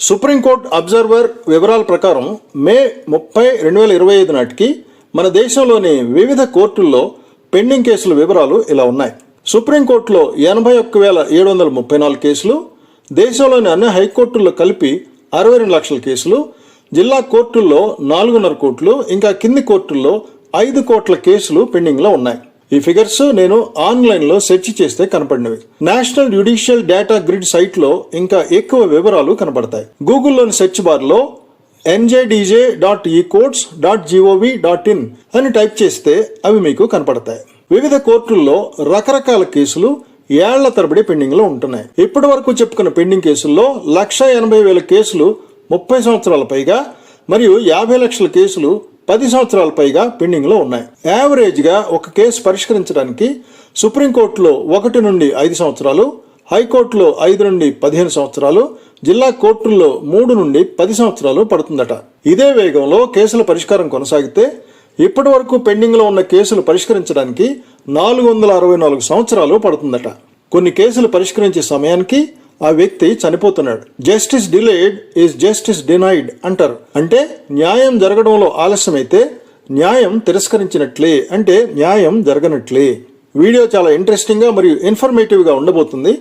Supreme court observer వివరాల ప్రకారం మే 30, 2025 నాటికి మన దేశంలోని వివిధ కోర్టుల్లో పెండింగ్ కేసుల వివరాలు ఇలా ఉన్నాయి. సుప్రీంకోర్టులో 81,734 కేసులు, దేశంలోని అన్ని హైకోర్టుల్లో కలిపి 62 లక్షల కేసులు, జిల్లా కోర్టుల్లో 4.5 కోట్లు, ఇంకా కింది కోర్టుల్లో 5 కోట్ల కేసులు పెండింగ్లో ఉన్నాయి. ఈ ఫిగర్స్ నేను ఆన్లైన్లో సెర్చ్ చేస్తే కనపడినవి. నేషనల్ జ్యుడిషియల్ డేటా గ్రిడ్ సైట్లో ఇంకా ఎక్కువ వివరాలు కనపడతాయి. గూగుల్లోని సెర్చ్ బార్లో njdj.ecourts.gov.in అని టైప్ చేస్తే అవి మీకు కనపడతాయి. వివిధ కోర్టుల్లో రకరకాల కేసులు ఏళ్ల తరబడి పెండింగ్లో ఉంటున్నాయి. ఇప్పటి వరకు చెప్పుకున్న పెండింగ్ కేసుల్లో 1,80,000 కేసులు 30 సంవత్సరాల పైగా మరియు 50 లక్షల కేసులు 10 సంవత్సరాల పైగా పెండింగ్లో ఉన్నాయి. యావరేజ్గా ఒక కేసు పరిష్కరించడానికి సుప్రీంకోర్టులో 1 నుండి 5 సంవత్సరాలు, హైకోర్టులో 5 నుండి 15 సంవత్సరాలు, జిల్లా కోర్టుల్లో 3 నుండి 10 సంవత్సరాలు పడుతుందట. ఇదే వేగంలో కేసుల పరిష్కారం కొనసాగితే ఇప్పటి వరకు పెండింగ్లో ఉన్న కేసులు పరిష్కరించడానికి 464 సంవత్సరాలు పడుతుందట. కొన్ని కేసులు పరిష్కరించే సమయానికి ఆ వ్యక్తి చనిపోతున్నాడు. Justice delayed is justice denied అంటారు. అంటే న్యాయం జరగడంలో ఆలస్యమైతే న్యాయం తిరస్కరించినట్లే, అంటే న్యాయం జరగనట్లే. వీడియో చాలా ఇంట్రెస్టింగ్ గా మరియు ఇన్ఫర్మేటివ్ గా ఉండబోతుంది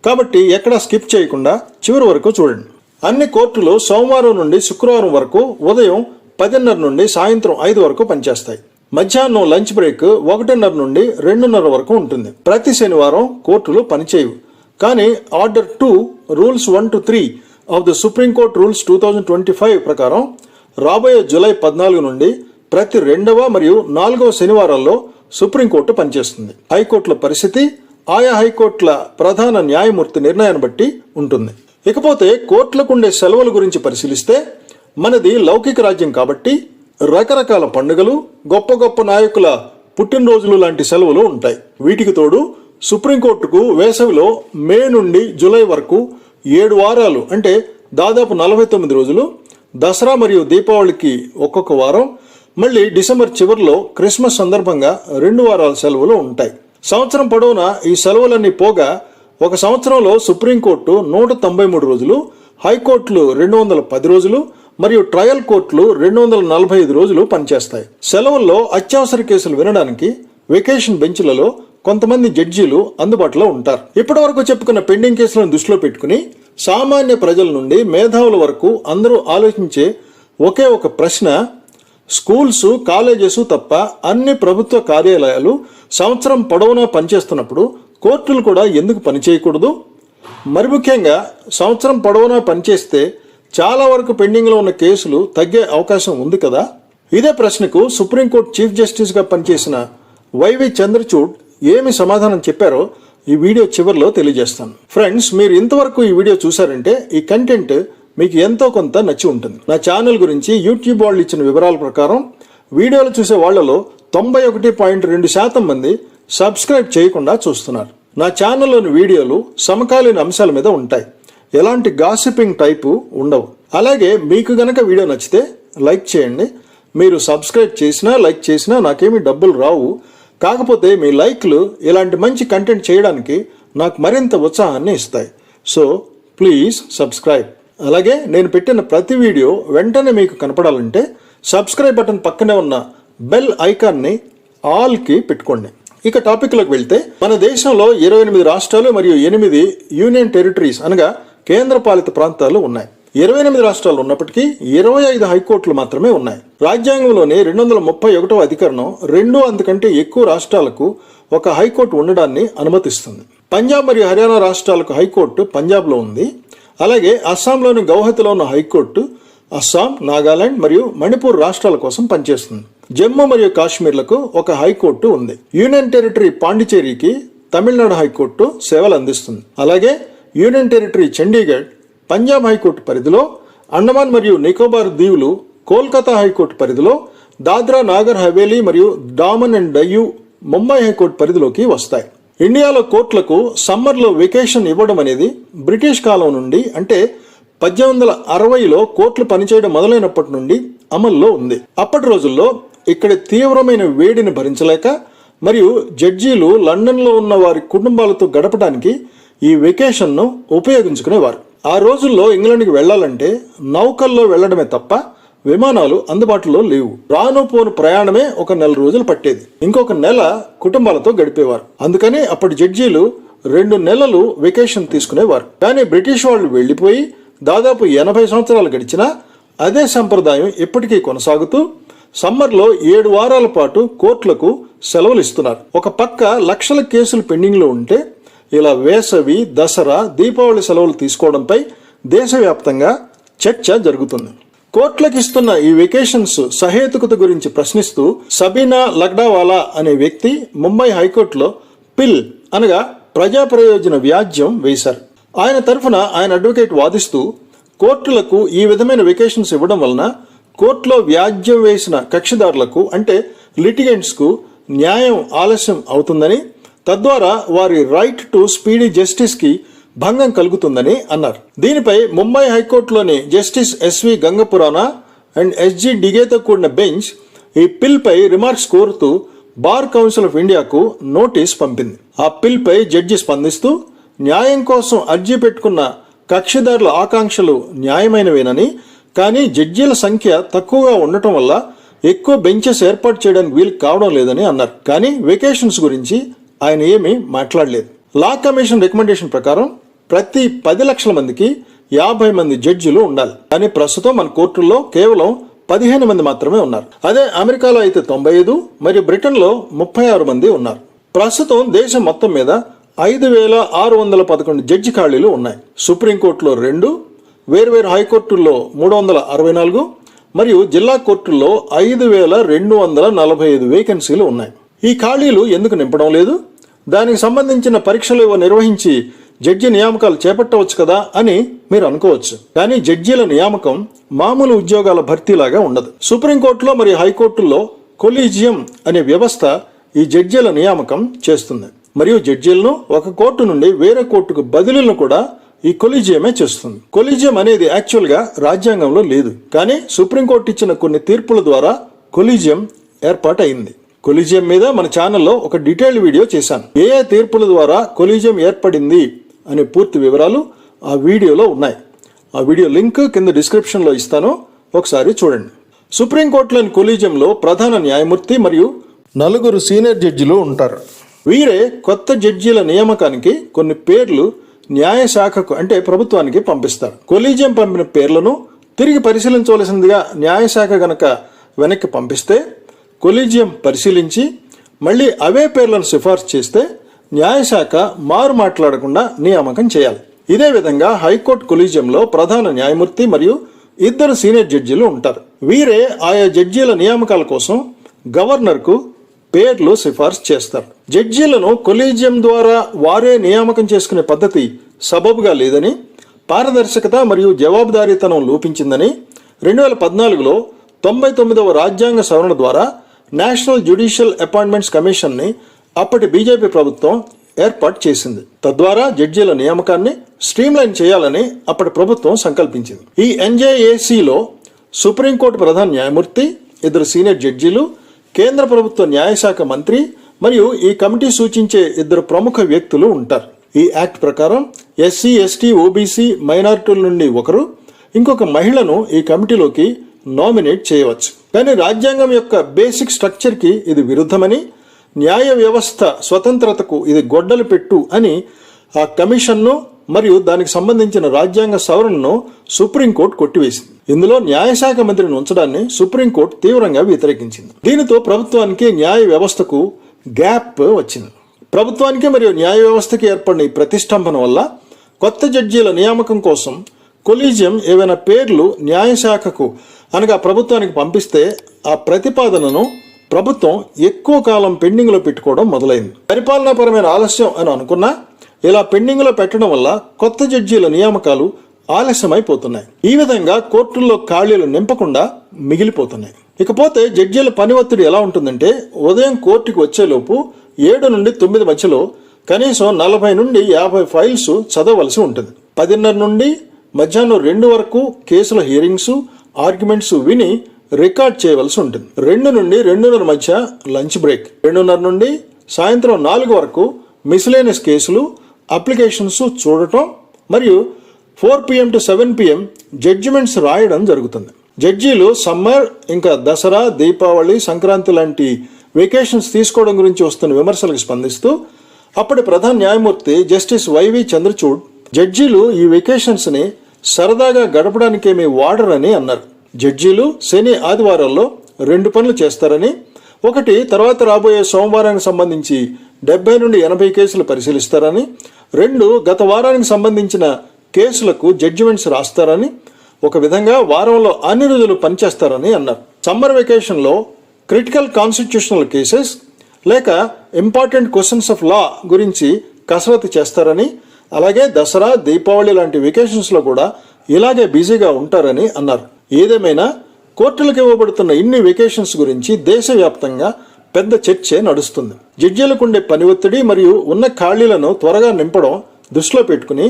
కాబట్టి ఎక్కడా స్కిప్ చేయకుండా చివరి వరకు చూడండి. అన్ని కోర్టులు సోమవారం నుండి శుక్రవారం వరకు ఉదయం 10:30 నుండి సాయంత్రం 5 వరకు పనిచేస్తాయి. మధ్యాహ్నం లంచ్ బ్రేక్ 1:30 నుండి 2:30 వరకు ఉంటుంది. ప్రతి శనివారం కోర్టులు పనిచేయవు. కానీ order 2 rules 1 to 3 of the supreme court rules 2025 ప్రకారం రాబోయే జూలై 14 నుండి ప్రతి 2వ మరియు 4వ శనివారాల్లో సుప్రీంకోర్టు పనిచేస్తుంది. హైకోర్టుల పరిస్థితి ఆయా హైకోర్టుల ప్రధాన న్యాయమూర్తి నిర్ణయాన్ని బట్టి ఉంటుంది. ఇకపోతే కోర్టులకు ఉండే సెలవుల గురించి పరిశీలిస్తే మనది లౌకిక రాజ్యం కాబట్టి రకరకాల పండుగలు, గొప్ప గొప్ప నాయకుల పుట్టినరోజులు లాంటి సెలవులు ఉంటాయి. వీటికి తోడు సుప్రీంకోర్టుకు వేసవిలో మే నుండి జూలై వరకు 7 వారాలు అంటే దాదాపు 49 రోజులు, దసరా మరియు దీపావళికి ఒక్కొక్క వారం, మళ్ళీ డిసెంబర్ చివరిలో క్రిస్మస్ సందర్భంగా 2 వారాల సెలవులు ఉంటాయి. సంవత్సరం పొడవునా ఈ సెలవులన్నీ పోగా ఒక సంవత్సరంలో సుప్రీంకోర్టు 193 రోజులు, హైకోర్టులు 210 రోజులు మరియు ట్రయల్ కోర్టులు 245 రోజులు పనిచేస్తాయి. సెలవుల్లో అత్యవసర కేసులు వినడానికి వెకేషన్ బెంచ్లలో కొంతమంది జడ్జీలు అందుబాటులో ఉంటారు. ఇప్పటి వరకు చెప్పుకున్న పెండింగ్ కేసులను దృష్టిలో పెట్టుకుని సామాన్య ప్రజల నుండి మేధావుల వరకు అందరూ ఆలోచించే ఒకే ఒక ప్రశ్న, స్కూల్స్, కాలేజెస్ తప్ప అన్ని ప్రభుత్వ కార్యాలయాలు సంవత్సరం పొడవునా పనిచేస్తున్నప్పుడు కోర్టులు కూడా ఎందుకు పనిచేయకూడదు? మరి ముఖ్యంగా సంవత్సరం పొడవునా పనిచేస్తే చాలా వరకు పెండింగ్లో ఉన్న కేసులు తగ్గే అవకాశం ఉంది కదా. ఇదే ప్రశ్నకు సుప్రీంకోర్టు చీఫ్ జస్టిస్గా పనిచేసిన వైవి చంద్రచూడ్ ఏమి సమాధానం చెప్పారో ఈ వీడియో చివరిలో తెలియజేస్తాను. ఫ్రెండ్స్, మీరు ఇంతవరకు ఈ వీడియో చూసారంటే ఈ కంటెంట్ మీకు ఎంతో కొంత నచ్చి ఉంటుంది. నా ఛానల్ గురించి యూట్యూబ్ వాళ్ళు ఇచ్చిన వివరాల ప్రకారం వీడియోలు చూసే వాళ్లలో 91.2% మంది సబ్స్క్రైబ్ చేయకుండా చూస్తున్నారు. నా ఛానల్లోని వీడియోలు సమకాలీన అంశాల మీద ఉంటాయి, ఎలాంటి గాసిపింగ్ టైపు ఉండవు. అలాగే మీకు గనక వీడియో నచ్చితే లైక్ చేయండి. మీరు సబ్స్క్రైబ్ చేసినా లైక్ చేసినా నాకేమీ డబ్బులు రావు. కాకపోతే మీ లైక్లు ఇలాంటి మంచి కంటెంట్ చేయడానికి నాకు మరింత ఉత్సాహాన్ని ఇస్తాయి. So please subscribe. అలాగే నేను పెట్టిన ప్రతి వీడియో వెంటనే మీకు కనపడాలంటే సబ్స్క్రైబ్ బటన్ పక్కనే ఉన్న బెల్ ఐకాన్ని ఆల్కి పెట్టుకోండి. ఇక టాపిక్లోకి వెళ్తే మన దేశంలో 28 రాష్ట్రాలు మరియు 8 యూనియన్ టెరిటరీస్ అనగా కేంద్ర పాలిత ప్రాంతాలు ఉన్నాయి. 28 రాష్ట్రాలు ఉన్నప్పటికీ 25 హైకోర్టులు మాత్రమే ఉన్నాయి. రాజ్యాంగంలోని 231వ అధికరణం 2 అంతకంటే ఎక్కువ రాష్ట్రాలకు ఒక హైకోర్టు ఉండడాన్ని అనుమతిస్తుంది. పంజాబ్ మరియు హర్యానా రాష్ట్రాలకు హైకోర్టు పంజాబ్లో ఉంది. అలాగే అస్సాంలోని గౌహతిలో ఉన్న హైకోర్టు అస్సాం, నాగాలాండ్ మరియు మణిపూర్ రాష్ట్రాల కోసం పనిచేస్తుంది. జమ్మూ మరియు కాశ్మీర్లకు ఒక హైకోర్టు ఉంది. యూనియన్ టెరిటరీ పాండిచేరికి తమిళనాడు హైకోర్టు సేవలు అందిస్తుంది. అలాగే union territory Chandigarh Punjab high court పరిధిలో, అండమాన్ మరియు నికోబార్ దీవులు కోల్కతా హైకోర్టు పరిధిలో, దాద్రా నాగర్ హవేలీ మరియు డామన్ అండ్ డయ్యూ ముంబై హైకోర్టు పరిధిలోకి వస్తాయి. ఇండియాలో కోర్టులకు సమ్మర్లో వెకేషన్ ఇవ్వడం అనేది బ్రిటిష్ కాలం నుండి అంటే 1860లో కోర్టులు పనిచేయడం మొదలైనప్పటి నుండి అమల్లో ఉంది. అప్పటి రోజుల్లో ఇక్కడ తీవ్రమైన వేడిని భరించలేక మరియు జడ్జీలు లండన్లో ఉన్న వారి కుటుంబాలతో గడపడానికి ఈ వెకేషన్ను ఉపయోగించుకునేవారు. ఆ రోజుల్లో ఇంగ్లాండ్కి వెళ్లాలంటే నౌకల్లో వెళ్లడమే తప్ప విమానాలు అందుబాటులో లేవు. రాను పోను ప్రయాణమే ఒక నెల రోజులు పట్టేది. ఇంకొక నెల కుటుంబాలతో గడిపేవారు. అందుకని అప్పటి జడ్జీలు 2 నెలలు వెకేషన్ తీసుకునేవారు. కానీ బ్రిటిష్ వాళ్ళు వెళ్లిపోయి దాదాపు 80 సంవత్సరాలు గడిచినా అదే సంప్రదాయం ఇప్పటికీ కొనసాగుతూ సమ్మర్లో 7 వారాల పాటు కోర్టులకు సెలవులు ఇస్తున్నారు. ఒక పక్క లక్షల కేసులు పెండింగ్లో ఉంటే ఇలా వేసవి, దసరా, దీపావళి సెలవులు తీసుకోవడంపై దేశవ్యాప్తంగా చర్చ జరుగుతుంది. కోర్టులకు ఇస్తున్న ఈ వెకేషన్స్ సహేతుకత గురించి ప్రశ్నిస్తూ సబీనా లగ్డావాలా అనే వ్యక్తి ముంబై హైకోర్టులో పిల్ అనగా ప్రజా ప్రయోజన వ్యాజ్యం వేశారు. ఆయన తరఫున ఆయన అడ్వకేట్ వాదిస్తూ కోర్టులకు ఈ విధమైన వెకేషన్స్ ఇవ్వడం వలన కోర్టులో వ్యాజ్యం వేసిన కక్షిదారులకు అంటే లిటిగెంట్స్ కు న్యాయం ఆలస్యం అవుతుందని, తద్వారా వారి రైట్ టు స్పీడీ జస్టిస్ కి భంగం కలుగుతుందని అన్నారు. దీనిపై ముంబై హైకోర్టులోని justice S V Gangapurwala and S G డిగేతో కూడిన బెంచ్ ఈ పిల్ పై రిమార్క్స్ కోరుతూ బార్ కౌన్సిల్ ఆఫ్ ఇండియాకు నోటీస్ పంపింది. ఆ పిల్ పై జడ్జి స్పందిస్తూ న్యాయం కోసం అర్జీ పెట్టుకున్న కక్షిదారుల ఆకాంక్షలు న్యాయమైనవేనని, కానీ జడ్జీల సంఖ్య తక్కువగా ఉండటం వల్ల ఎక్కువ బెంచెస్ ఏర్పాటు చేయడానికి వీలు కావడం లేదని అన్నారు. కానీ వెకేషన్స్ గురించి ఆయన ఏమీ మాట్లాడలేదు. లా కమిషన్ రికమెండేషన్ ప్రకారం ప్రతి 10 లక్షల మందికి 50 మంది జడ్జిలు ఉండాలి. కానీ ప్రస్తుతం మన కోర్టుల్లో కేవలం 15 మంది మాత్రమే ఉన్నారు. అదే అమెరికాలో అయితే 95 మరియు బ్రిటన్లో 36 మంది ఉన్నారు. ప్రస్తుతం దేశం మొత్తం మీద 5,611 జడ్జి ఖాళీలు ఉన్నాయి. సుప్రీంకోర్టులో 2, వేర్వేరు హైకోర్టుల్లో 364 మరియు జిల్లా కోర్టుల్లో 5,245 వేకెన్సీలు ఉన్నాయి. ఈ ఖాళీలు ఎందుకు నింపడం లేదు? దానికి సంబంధించిన పరీక్షలు నిర్వహించి జడ్జి నియామకాలు చేపట్టవచ్చు కదా అని మీరు అనుకోవచ్చు. కానీ జడ్జీల నియామకం మామూలు ఉద్యోగాల భర్తీలాగా ఉండదు. సుప్రీంకోర్టులో మరియు హైకోర్టుల్లో కొలీజియం అనే వ్యవస్థ ఈ జడ్జీల నియామకం చేస్తుంది. మరియు జడ్జీలను ఒక కోర్టు నుండి వేరే కోర్టుకు బదిలీలను కూడా ఈ కొలీజియమే చేస్తుంది. కొలీజియం అనేది యాక్చువల్ గా రాజ్యాంగంలో లేదు. కానీ సుప్రీంకోర్టు ఇచ్చిన కొన్ని తీర్పుల ద్వారా కొలీజియం ఏర్పాటైంది. కొలీజియం మీద మన ఛానల్లో ఒక డీటెయిల్డ్ వీడియో చేశాను. ఏ తీర్పుల ద్వారా కొలీజియం ఏర్పడింది అనే పూర్తి వివరాలు ఆ వీడియోలో ఉన్నాయి. ఆ వీడియో లింక్ కింద డిస్క్రిప్షన్ లో ఇస్తాను, ఒకసారి చూడండి. సుప్రీంకోర్టులోని కొలీజియంలో ప్రధాన న్యాయమూర్తి మరియు 4 సీనియర్ జడ్జిలు ఉంటారు. వీరే కొత్త జడ్జీల నియామకానికి కొన్ని పేర్లు న్యాయశాఖకు అంటే ప్రభుత్వానికి పంపిస్తారు. కొలీజియం పంపిన పేర్లను తిరిగి పరిశీలించవలసిందిగా న్యాయశాఖ గనక వెనక్కి పంపిస్తే కొలీజియం పరిశీలించి మళ్ళీ అవే పేర్లను సిఫార్సు చేస్తే న్యాయశాఖ మారు మాట్లాడకుండా నియామకం చేయాలి. ఇదే విధంగా హైకోర్టు కొలీజియంలో ప్రధాన న్యాయమూర్తి మరియు 2 సీనియర్ జడ్జీలు ఉంటారు. వీరే ఆయా జడ్జీల నియామకాల కోసం గవర్నర్కు పేర్లు సిఫార్సు చేస్తారు. జడ్జీలను కొలీజియం ద్వారా వారే నియామకం చేసుకునే పద్ధతి సబబుగా లేదని, పారదర్శకత మరియు జవాబుదారీతనం లోపించిందని 2014లో 99వ రాజ్యాంగ సవరణ ద్వారా నేషనల్ జ్యుడిషియల్ అపాయింట్మెంట్స్ కమిషన్ ని అప్పటి బీజేపీ ప్రభుత్వం ఏర్పాటు చేసింది. తద్వారా జడ్జీల నియామకాన్ని స్ట్రీమ్లైన్ చేయాలని అప్పటి ప్రభుత్వం సంకల్పించింది. ఈ ఎన్జేఏసీలో సుప్రీంకోర్టు ప్రధాన న్యాయమూర్తి, 2 సీనియర్ జడ్జీలు, కేంద్ర ప్రభుత్వ న్యాయశాఖ మంత్రి మరియు ఈ కమిటీ సూచించే 2 ప్రముఖ వ్యక్తులు ఉంటారు. ఈ యాక్ట్ ప్రకారం ఎస్సీ, ఎస్టీ, ఓబీసీ మైనారిటీల నుండి ఒకరు, ఇంకొక మహిళను ఈ కమిటీలోకి నామినేట్ చేయవచ్చు. కానీ రాజ్యాంగం యొక్క బేసిక్ స్ట్రక్చర్ కి ఇది విరుద్ధమని, న్యాయ వ్యవస్థ స్వతంత్రతకు ఇది గొడ్డలు పెట్టు అని ఆ కమిషన్ను మరియు దానికి సంబంధించిన రాజ్యాంగ సవరణను సుప్రీంకోర్టు కొట్టివేసింది. ఇందులో న్యాయశాఖ మంత్రిని ఉంచడాన్ని సుప్రీంకోర్టు తీవ్రంగా వ్యతిరేకించింది. దీనితో ప్రభుత్వానికి న్యాయ వ్యవస్థకు గ్యాప్ వచ్చింది. ప్రభుత్వానికి మరియు న్యాయ వ్యవస్థకి ఏర్పడిన ఈ ప్రతిష్టంభన వల్ల కొత్త జడ్జీల నియామకం కోసం కొలీజియం ఏవైనా పేర్లు న్యాయశాఖకు అనగా ప్రభుత్వానికి పంపిస్తే ఆ ప్రతిపాదనను ప్రభుత్వం ఎక్కువ కాలం పెండింగ్ లో పెట్టుకోవడం మొదలైంది. పరిపాలనాపరమైన ఆలస్యం అని అనుకున్నా ఇలా పెండింగ్ లో పెట్టడం వల్ల కొత్త జడ్జీల నియామకాలు ఆలస్యమైపోతున్నాయి. ఈ విధంగా కోర్టుల్లో ఖాళీలు నింపకుండా మిగిలిపోతున్నాయి. ఇకపోతే జడ్జీల పని ఒత్తిడి ఎలా ఉంటుందంటే ఉదయం కోర్టుకు వచ్చేలోపు 7 నుండి 9 మధ్యలో కనీసం 40 నుండి 50 ఫైల్స్ చదవవలసి ఉంటుంది. 10:30 నుండి మధ్యాహ్నం 2 వరకు కేసుల హియరింగ్స్, ఆర్గ్యుమెంట్స్ విని రికార్డ్ చేయవలసి ఉంటుంది. 2 నుండి 2:30 మధ్య లంచ్ బ్రేక్. 2:30 నుండి సాయంత్రం 4 వరకు మిస్లేనియస్ కేసులు, అప్లికేషన్స్ చూడటం మరియు 4 PM to 7 PM జడ్జిమెంట్స్ రాయడం జరుగుతుంది. జడ్జీలు సమ్మర్, ఇంకా దసరా, దీపావళి, సంక్రాంతి లాంటి వెకేషన్స్ తీసుకోవడం గురించి వస్తున్న విమర్శలకు స్పందిస్తూ అప్పటి ప్రధాన న్యాయమూర్తి జస్టిస్ వైవి చంద్రచూడ్ జడ్జీలు ఈ వెకేషన్స్ని సరదాగా గడపడానికేమీ వాడరని అన్నారు. జడ్జీలు శని, ఆదివారాల్లో 2 పనులు చేస్తారని, ఒకటి తర్వాత రాబోయే సోమవారానికి సంబంధించి 70 నుండి 80 కేసులు పరిశీలిస్తారని, 2 గత వారానికి సంబంధించిన కేసులకు జడ్జిమెంట్స్ రాస్తారని, ఒక విధంగా వారంలో అన్ని రోజులు పనిచేస్తారని అన్నారు. సమ్మర్ వెకేషన్లో క్రిటికల్ కాన్స్టిట్యూషనల్ కేసెస్ లేక ఇంపార్టెంట్ క్వశ్చన్స్ ఆఫ్ లా గురించి కసరత్తు చేస్తారని, అలాగే దసరా, దీపావళి లాంటి వెకేషన్స్లో కూడా ఇలాగే బిజీగా ఉంటారని అన్నారు. ఏదేమైనా కోర్టులకు ఇవ్వబడుతున్న ఇన్ని వెకేషన్స్ గురించి దేశవ్యాప్తంగా పెద్ద చర్చే నడుస్తుంది. జడ్జీలకు ఉండే పని ఒత్తిడి మరియు ఉన్న ఖాళీలను త్వరగా నింపడం దృష్టిలో పెట్టుకుని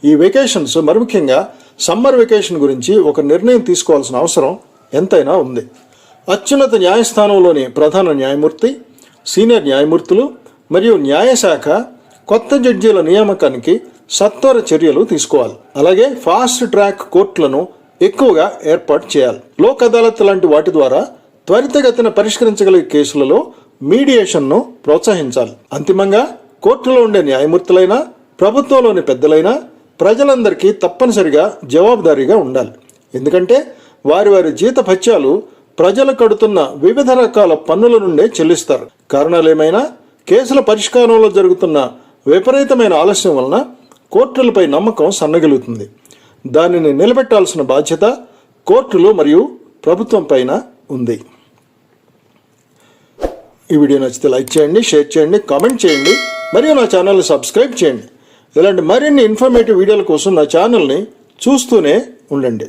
ఈ వెకేషన్స్, మరి ముఖ్యంగా సమ్మర్ వెకేషన్ గురించి ఒక నిర్ణయం తీసుకోవాల్సిన అవసరం ఎంతైనా ఉంది. అత్యున్నత న్యాయస్థానంలోని ప్రధాన న్యాయమూర్తి, సీనియర్ న్యాయమూర్తులు మరియు న్యాయశాఖ కొత్త జడ్జీల నియామకానికి సత్వర చర్యలు తీసుకోవాలి. అలాగే ఫాస్ట్ ట్రాక్ కోర్టులను ఎక్కువగా ఏర్పాటు చేయాలి. లోక్ అదాలత్ లాంటి వాటి ద్వారా త్వరితగతిన పరిష్కరించగలిగే కేసులలో మీడియేషన్ను ప్రోత్సహించాలి. అంతిమంగా కోర్టులో ఉండే న్యాయమూర్తులైనా, ప్రభుత్వంలోని పెద్దలైనా ప్రజలందరికీ తప్పనిసరిగా జవాబుదారీగా ఉండాలి. ఎందుకంటే వారి వారి జీతభత్యాలు ప్రజలు కడుతున్న వివిధ రకాల పన్నుల నుండే చెల్లిస్తారు. కారణాలేమైనా కేసుల పరిష్కారంలో జరుగుతున్న విపరీతమైన ఆలస్యం వలన కోర్టులపై నమ్మకం సన్నగిలుతుంది. దానిని నిలబెట్టాల్సిన బాధ్యత కోర్టులు మరియు ప్రభుత్వం పైన ఉంది. ఈ వీడియో నచ్చితే లైక్ చేయండి, షేర్ చేయండి, కామెంట్ చేయండి మరియు నా ఛానల్ని సబ్స్క్రైబ్ చేయండి. ఇలాంటి మరిన్ని ఇన్ఫర్మేటివ్ వీడియోల కోసం నా ఛానల్ని చూస్తూనే ఉండండి.